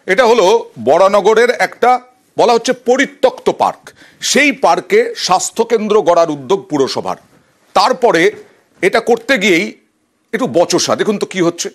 এটা হলো বরানগরের একটা বলা হচ্ছে পরিত্যক্ত পার্ক। সেই পার্কে স্বাস্থ্যকেন্দ্র গড়ার উদ্যোগ পুরসভার। তারপরে এটা করতে গিয়েই একটু বচসা, দেখুন তো কি হচ্ছে।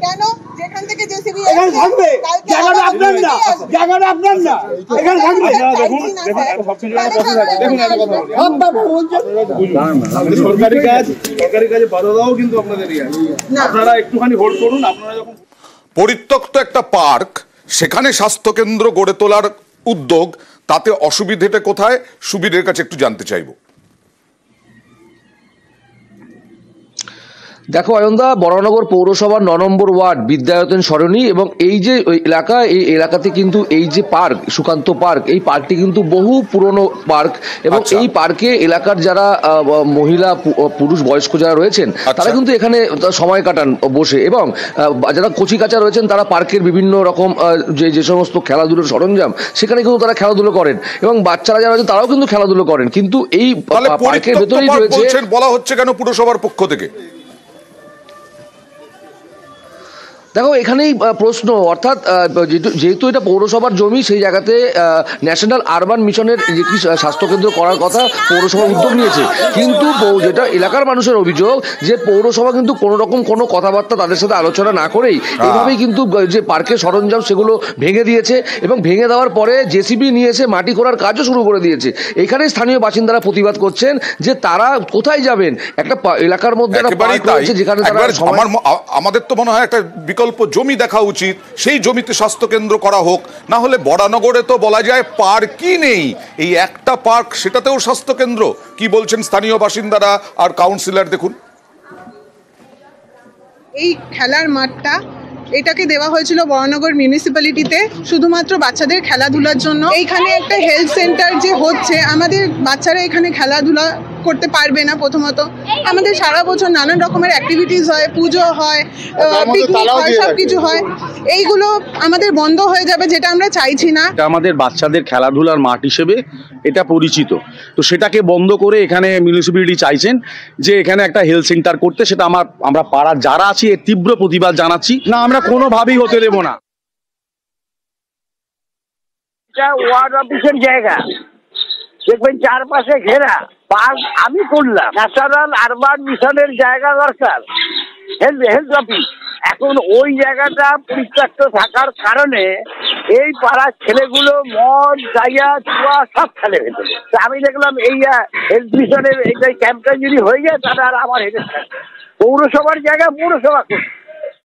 কেন যেখান থেকে জেসিবি এখানে থাকবে, জায়গাটা আপনার না, জায়গাটা আপনার না, এখানে থাকবে। দেখুন সরকারি কাজে বাধা দাও কিন্তু আপনাদের আপনারা একটুখানি হোল্ড করুন। আপনারা যখন পরিত্যক্ত একটা পার্ক, সেখানে স্বাস্থ্যকেন্দ্র গড়ে তোলার উদ্যোগ, তাতে অসুবিধেটা কোথায়, সুবিধের কাছে একটু জানতে চাইবো। দেখো অয়নদা, বরানগর পৌরসভার 9 নম্বর ওয়ার্ড বিদ্যায়তন সরণি এবং এই যে এলাকা, এই এলাকাতে কিন্তু এই যে পার্ক সুকান্ত পার্ক, এই পার্কটি কিন্তু বহু পুরনো পার্ক এবং এই পার্কে এলাকার যারা মহিলা পুরুষ বয়স্ক যারা রয়েছেন তারা কিন্তু এখানে সময় কাটান বসে, এবং যারা কচিকাচা রয়েছেন তারা পার্কের বিভিন্ন রকম যে সমস্ত খেলাধুলোর সরঞ্জাম সেখানে কিন্তু তারা খেলাধুলো করেন, এবং বাচ্চারা যারা রয়েছেন তারাও কিন্তু খেলাধুলো করেন। কিন্তু এই পার্কের ভেতরেই রয়েছে, বলা হচ্ছে কেন পুরসভার পক্ষ থেকে? দেখো এখানেই প্রশ্ন, অর্থাৎ যেহেতু এটা পৌরসভার জমি, সেই জায়গাতে ন্যাশনাল আরবান মিশনের একটি স্বাস্থ্যকেন্দ্র করার কথা পৌরসভা উদ্যোগ নিয়েছে, কিন্তু যেটা এলাকার মানুষের অভিযোগ যে পৌরসভা কিন্তু কোনো রকম কোনো কথাবার্তা তাদের সাথে আলোচনা না করেই এইভাবেই কিন্তু যে পার্কের সরঞ্জাম সেগুলো ভেঙে দিয়েছে, এবং ভেঙে দেওয়ার পরে জেসিবি নিয়ে এসে মাটি করার কাজও শুরু করে দিয়েছে। এখানে স্থানীয় বাসিন্দারা প্রতিবাদ করছেন যে তারা কোথায় যাবেন, একটা এলাকার মধ্যে একটা পার্ক রয়েছে যেখানে তারা, আমাদের তো মনে হয় একটা বিকল্প জমি দেখা উচিত, সেই জমিতে স্বাস্থ্যকেন্দ্র করা হোক। না হলে বরানগরে তো বলা যায় পার্কই নেই, এই একটা পার্ক, সেটাতেও স্বাস্থ্যকেন্দ্র। কি বলছেন স্থানীয় বাসিন্দারা আর কাউন্সিলর? দেখুন, এই খেলার মাঠটা এটাকে দেওয়া হয়েছিল বরানগর মিউনিসিপ্যালিটিতে শুধুমাত্র বাচ্চাদের খেলাধুলার জন্য। এইখানে একটা হেলথ সেন্টার যে হচ্ছে, আমাদের বাচ্চারা এখানে খেলাধুলা করতে পারবে না। প্রথমত আমাদের সারা বছর নানান রকমের অ্যাক্টিভিটিস হয়, পুজো হয়, পিকনিক হয়, সব কিছু হয়, এইগুলো আমাদের বন্ধ হয়ে যাবে, যেটা আমরা চাইছি না। আমাদের বাচ্চাদের খেলাধুলার মাঠ হিসেবে এটা পরিচিত, তো সেটাকে বন্ধ করে এখানে মিউনিসিপ্যালিটি চাইছেন যে এখানে একটা হেলথ সেন্টার করতে। সেটা আমরা পাড়ার যারা আছি এর তীব্র প্রতিবাদ জানাচ্ছি, না আমরা কোনোভাবেই হতে দেব না। এটা ওয়ার্ড অফিসের জায়গা, দেখবেন চারপাশে ঘেরা পার্ক আমি করলাম, ন্যাশনাল আরবান মিশনের জায়গা দরকার, হেলথ অফিস। এখন ওই জায়গাটা পরিত্যক্ত থাকার কারণে এই পাড়ার ছেলেগুলো মদ গাইয়া চুয়া সব খেলে ভেতরে। আমি দেখলাম এই হেলথ মিশনের এই ক্যাম্পটা যদি হয়ে যায় তাহলে আর আমার হেঁটে পৌরসভার জায়গা পৌরসভা করছে।